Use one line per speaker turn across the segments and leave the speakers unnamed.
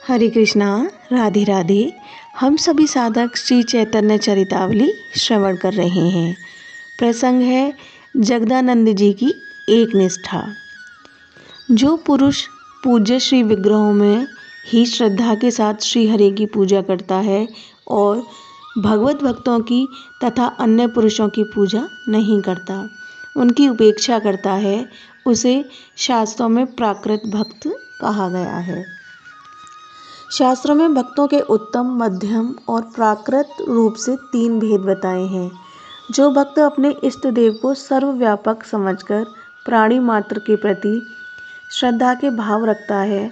हरे कृष्णा। राधे राधे। हम सभी साधक श्री चैतन्य चरितावली श्रवण कर रहे हैं। प्रसंग है जगदानंद जी की एक निष्ठा। जो पुरुष पूज्य श्री विग्रहों में ही श्रद्धा के साथ श्री हरि की पूजा करता है और भगवत भक्तों की तथा अन्य पुरुषों की पूजा नहीं करता, उनकी उपेक्षा करता है, उसे शास्त्रों में प्राकृत भक्त कहा गया है। शास्त्रों में भक्तों के उत्तम, मध्यम और प्राकृत रूप से 3 भेद बताए हैं। जो भक्त अपने इष्ट देव को सर्वव्यापक समझकर प्राणी मात्र के प्रति श्रद्धा के भाव रखता है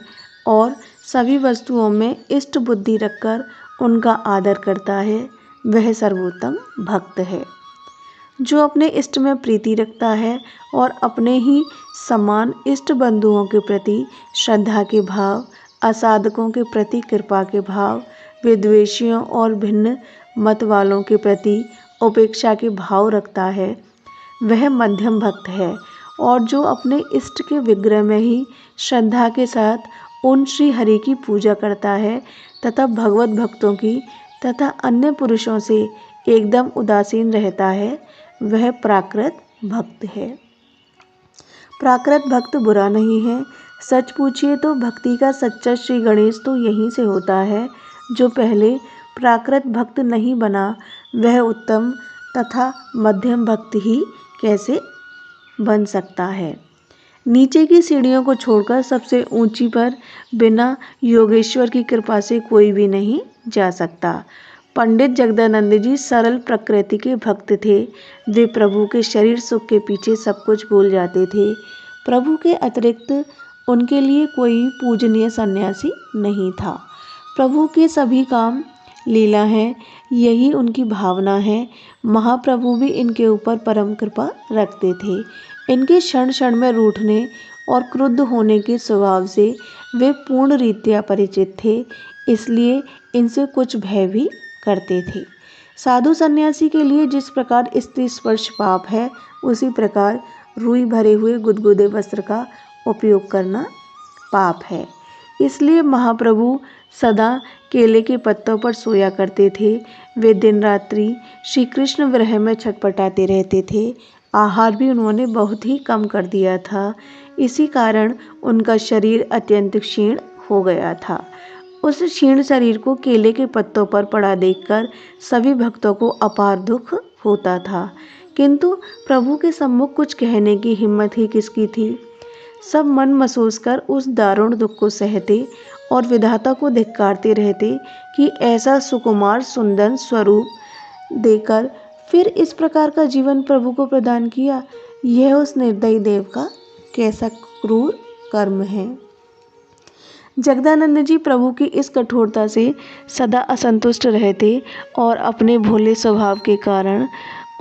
और सभी वस्तुओं में इष्ट बुद्धि रखकर उनका आदर करता है, वह सर्वोत्तम भक्त है। जो अपने इष्ट में प्रीति रखता है और अपने ही समान इष्ट बंधुओं के प्रति श्रद्धा के भाव, असाधकों के प्रति कृपा के भाव, विद्वेषियों और भिन्न मत वालों के प्रति उपेक्षा के भाव रखता है, वह मध्यम भक्त है। और जो अपने इष्ट के विग्रह में ही श्रद्धा के साथ उन श्री हरि की पूजा करता है तथा भगवत भक्तों की तथा अन्य पुरुषों से एकदम उदासीन रहता है, वह प्राकृत भक्त है। प्राकृत भक्त बुरा नहीं है। सच पूछिए तो भक्ति का सच्चा श्री गणेश तो यहीं से होता है। जो पहले प्राकृत भक्त नहीं बना, वह उत्तम तथा मध्यम भक्त ही कैसे बन सकता है। नीचे की सीढ़ियों को छोड़कर सबसे ऊंची पर बिना योगेश्वर की कृपा से कोई भी नहीं जा सकता। पंडित जगदानंद जी सरल प्रकृति के भक्त थे। वे प्रभु के शरीर सुख के पीछे सब कुछ भूल जाते थे। प्रभु के अतिरिक्त उनके लिए कोई पूजनीय सन्यासी नहीं था। प्रभु के सभी काम लीला हैं, यही उनकी भावना है। महाप्रभु भी इनके ऊपर परम कृपा रखते थे। इनके क्षण क्षण में रूठने और क्रुद्ध होने के स्वभाव से वे पूर्ण रीत्या परिचित थे, इसलिए इनसे कुछ भय भी करते थे। साधु सन्यासी के लिए जिस प्रकार स्त्री स्पर्श पाप है, उसी प्रकार रुई भरे हुए गुदगुदे वस्त्र का उपयोग करना पाप है। इसलिए महाप्रभु सदा केले के पत्तों पर सोया करते थे। वे दिन रात्रि श्री कृष्ण विरह में छटपटाते रहते थे। आहार भी उन्होंने बहुत ही कम कर दिया था। इसी कारण उनका शरीर अत्यंत क्षीण हो गया था। उस क्षीण शरीर को केले के पत्तों पर पड़ा देखकर सभी भक्तों को अपार दुख होता था, किंतु प्रभु के सम्मुख कुछ कहने की हिम्मत ही किसकी थी। सब मन महसूस कर उस दारुण दुख को सहते और विधाता को धिक्कारते रहते कि ऐसा सुकुमार सुंदर स्वरूप देकर फिर इस प्रकार का जीवन प्रभु को प्रदान किया। यह उस निर्दयी देव का कैसा क्रूर कर्म है। जगदानंद जी प्रभु की इस कठोरता से सदा असंतुष्ट रहते और अपने भोले स्वभाव के कारण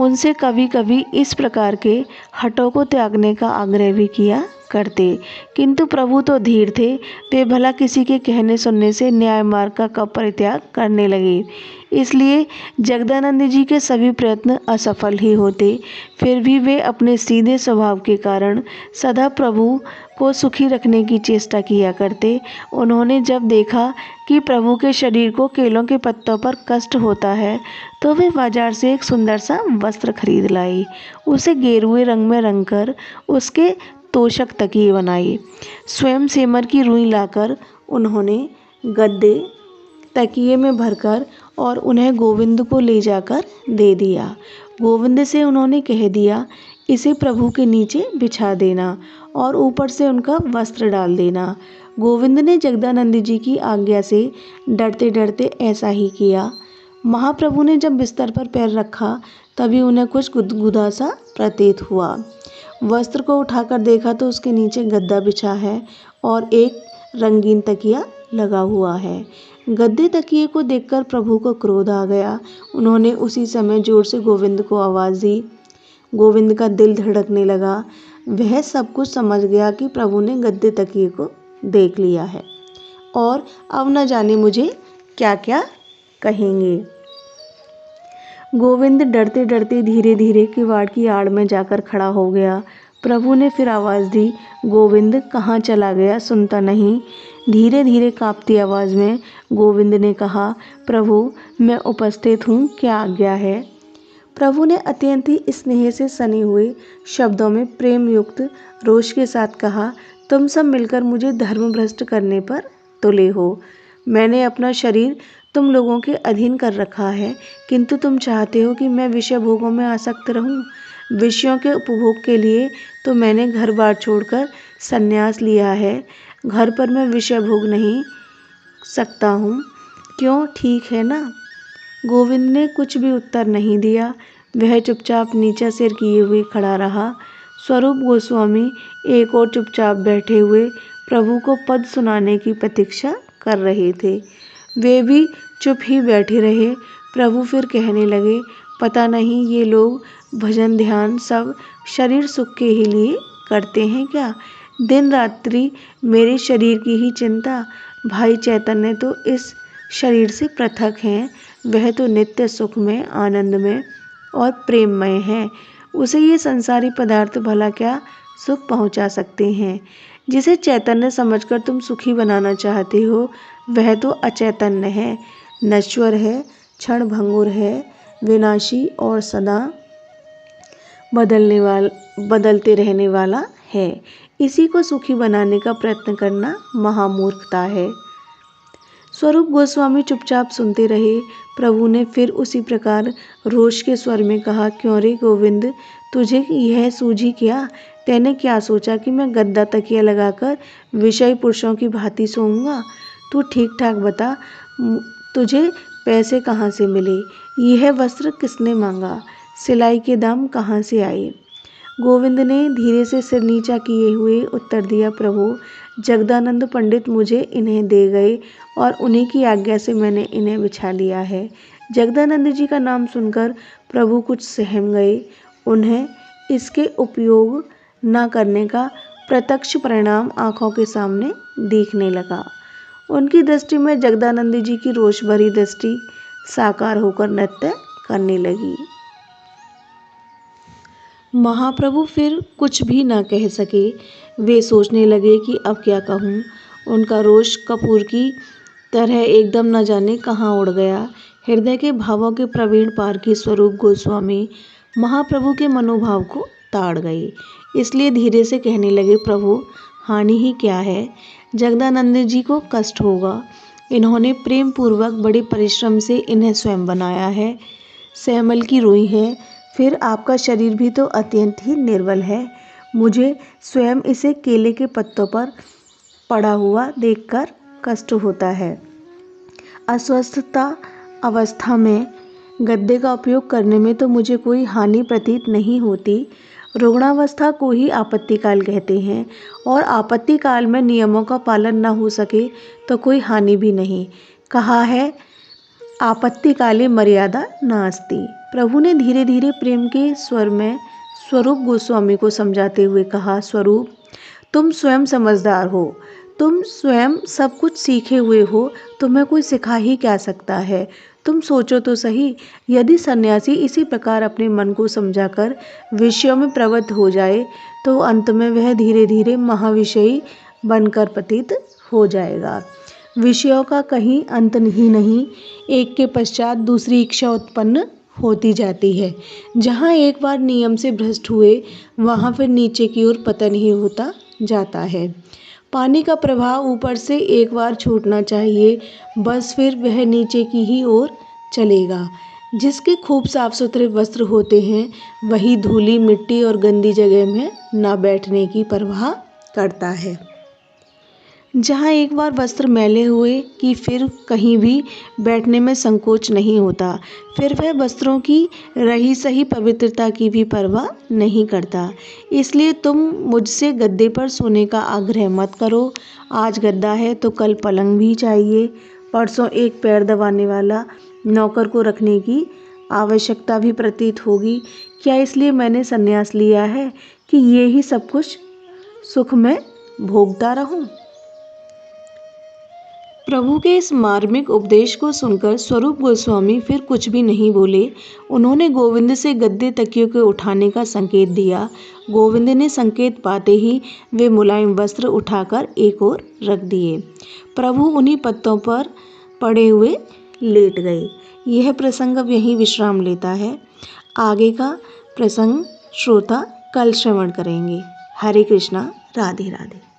उनसे कभी कभी इस प्रकार के हठों को त्यागने का आग्रह भी किया करते, किंतु प्रभु तो धीर थे। वे भला किसी के कहने सुनने से न्याय मार्ग का कब परित्याग करने लगे। इसलिए जगदानंद जी के सभी प्रयत्न असफल ही होते। फिर भी वे अपने सीधे स्वभाव के कारण सदा प्रभु को सुखी रखने की चेष्टा किया करते। उन्होंने जब देखा कि प्रभु के शरीर को केलों के पत्तों पर कष्ट होता है, तो वे बाजार से एक सुंदर सा वस्त्र खरीद लाई। उसे गेरुए रंग में रंगकर उसके तोशक तकिए बनाए। स्वयं सेमर की रुई लाकर उन्होंने गद्दे तकिए में भरकर और उन्हें गोविंद को ले जाकर दे दिया। गोविंद से उन्होंने कह दिया, इसे प्रभु के नीचे बिछा देना और ऊपर से उनका वस्त्र डाल देना। गोविंद ने जगदानंद जी की आज्ञा से डरते डरते ऐसा ही किया। महाप्रभु ने जब बिस्तर पर पैर रखा, तभी उन्हें कुछ गुदगुदा सा प्रतीत हुआ। वस्त्र को उठाकर देखा तो उसके नीचे गद्दा बिछा है और एक रंगीन तकिया लगा हुआ है। गद्दे तकिए को देखकर प्रभु को क्रोध आ गया। उन्होंने उसी समय जोर से गोविंद को आवाज़ दी। गोविंद का दिल धड़कने लगा। वह सब कुछ समझ गया कि प्रभु ने गद्दे तकिए को देख लिया है और अब न जाने मुझे क्या क्या कहेंगे। गोविंद डरते डरते धीरे धीरे किवाड़ की आड़ में जाकर खड़ा हो गया। प्रभु ने फिर आवाज़ दी, गोविंद कहाँ चला गया, सुनता नहीं। धीरे धीरे कांपती आवाज़ में गोविंद ने कहा, प्रभु मैं उपस्थित हूँ, क्या आज्ञा है। प्रभु ने अत्यंत ही स्नेह से सने हुए शब्दों में प्रेम युक्त रोष के साथ कहा, तुम सब मिलकर मुझे धर्म भ्रष्ट करने पर तुले हो। मैंने अपना शरीर तुम लोगों के अधीन कर रखा है, किंतु तुम चाहते हो कि मैं विषय भोगों में आसक्त रहूं। विषयों के उपभोग के लिए तो मैंने घर बार छोड़कर संन्यास लिया है। घर पर मैं विषय भोग नहीं सकता हूँ, क्यों, ठीक है ना। गोविंद ने कुछ भी उत्तर नहीं दिया। वह चुपचाप नीचा सिर किए हुए खड़ा रहा। स्वरूप गोस्वामी एक और चुपचाप बैठे हुए प्रभु को पद सुनाने की प्रतीक्षा कर रहे थे। वे भी चुप ही बैठे रहे। प्रभु फिर कहने लगे, पता नहीं ये लोग भजन ध्यान सब शरीर सुख के ही लिए करते हैं क्या। दिन रात्रि मेरे शरीर की ही चिंता। भाई चैतन्य तो इस शरीर से पृथक हैं। वह तो नित्य सुख में, आनंद में और प्रेममय है। उसे ये संसारी पदार्थ भला क्या सुख पहुंचा सकते हैं। जिसे चैतन्य समझकर तुम सुखी बनाना चाहते हो, वह तो अचैतन्य है, नश्वर है, क्षण भंगुर है, विनाशी और सदा बदलते रहने वाला है। इसी को सुखी बनाने का प्रयत्न करना महामूर्खता है। स्वरूप गोस्वामी चुपचाप सुनते रहे। प्रभु ने फिर उसी प्रकार रोष के स्वर में कहा, क्यों रे गोविंद, तुझे यह सूझी क्या। तैने क्या सोचा कि मैं गद्दा तकिया लगाकर विषय पुरुषों की भांति सोऊंगा। तू ठीक ठाक बता, तुझे पैसे कहाँ से मिले, यह वस्त्र किसने मांगा, सिलाई के दाम कहाँ से आए। गोविंद ने धीरे से सिर नीचा किए हुए उत्तर दिया, प्रभु जगदानंद पंडित मुझे इन्हें दे गए और उन्हीं की आज्ञा से मैंने इन्हें बिछा लिया है। जगदानंद जी का नाम सुनकर प्रभु कुछ सहम गए। उन्हें इसके उपयोग न करने का प्रत्यक्ष परिणाम आंखों के सामने दिखने लगा। उनकी दृष्टि में जगदानंद जी की रोष भरी दृष्टि साकार होकर नृत्य करने लगी। महाप्रभु फिर कुछ भी न कह सके। वे सोचने लगे कि अब क्या कहूँ। उनका रोष कपूर की तरह एकदम न जाने कहाँ उड़ गया। हृदय के भावों के प्रवीण पारखी स्वरूप गोस्वामी महाप्रभु के मनोभाव को ताड़ गए। इसलिए धीरे से कहने लगे, प्रभु हानि ही क्या है, जगदानंद जी को कष्ट होगा। इन्होंने प्रेम पूर्वक बड़े परिश्रम से इन्हें स्वयं बनाया है। श्यामल की रुई है, फिर आपका शरीर भी तो अत्यंत ही निर्बल है। मुझे स्वयं इसे केले के पत्तों पर पड़ा हुआ देखकर कष्ट होता है। अस्वस्थता अवस्था में गद्दे का उपयोग करने में तो मुझे कोई हानि प्रतीत नहीं होती। रुग्णावस्था को ही आपत्तिकाल कहते हैं और आपत्तिकाल में नियमों का पालन न हो सके तो कोई हानि भी नहीं। कहा है, आपत्तिकाले मर्यादा नास्ति। प्रभु ने धीरे धीरे प्रेम के स्वर में स्वरूप गोस्वामी को समझाते हुए कहा, स्वरूप तुम स्वयं समझदार हो, तुम स्वयं सब कुछ सीखे हुए हो, तुम्हें कोई सिखा ही क्या सकता है। तुम सोचो तो सही, यदि सन्यासी इसी प्रकार अपने मन को समझाकर विषयों में प्रवृत्त हो जाए तो अंत में वह धीरे धीरे महाविषयी बनकर प्रतीत हो जाएगा। विषयों का कहीं अंत ही नहीं, एक के पश्चात दूसरी इच्छा उत्पन्न होती जाती है। जहाँ एक बार नियम से भ्रष्ट हुए, वहाँ फिर नीचे की ओर पतन ही होता जाता है। पानी का प्रवाह ऊपर से एक बार छूटना चाहिए, बस फिर वह नीचे की ही ओर चलेगा। जिसके खूब साफ सुथरे वस्त्र होते हैं, वही धूली मिट्टी और गंदी जगह में न बैठने की परवाह करता है। जहाँ एक बार वस्त्र मैले हुए कि फिर कहीं भी बैठने में संकोच नहीं होता, फिर वह वस्त्रों की रही सही पवित्रता की भी परवाह नहीं करता। इसलिए तुम मुझसे गद्दे पर सोने का आग्रह मत करो। आज गद्दा है तो कल पलंग भी चाहिए, परसों एक पैर दबाने वाला नौकर को रखने की आवश्यकता भी प्रतीत होगी। क्या इसलिए मैंने संन्यास लिया है कि ये ही सब कुछ सुख में भोगता रहूं। प्रभु के इस मार्मिक उपदेश को सुनकर स्वरूप गोस्वामी फिर कुछ भी नहीं बोले। उन्होंने गोविंद से गद्दे तकियों के उठाने का संकेत दिया। गोविंद ने संकेत पाते ही वे मुलायम वस्त्र उठाकर एक ओर रख दिए। प्रभु उन्हीं पत्तों पर पड़े हुए लेट गए। यह प्रसंग अब यहीं विश्राम लेता है। आगे का प्रसंग श्रोता कल श्रवण करेंगे। हरे कृष्णा, राधे राधे।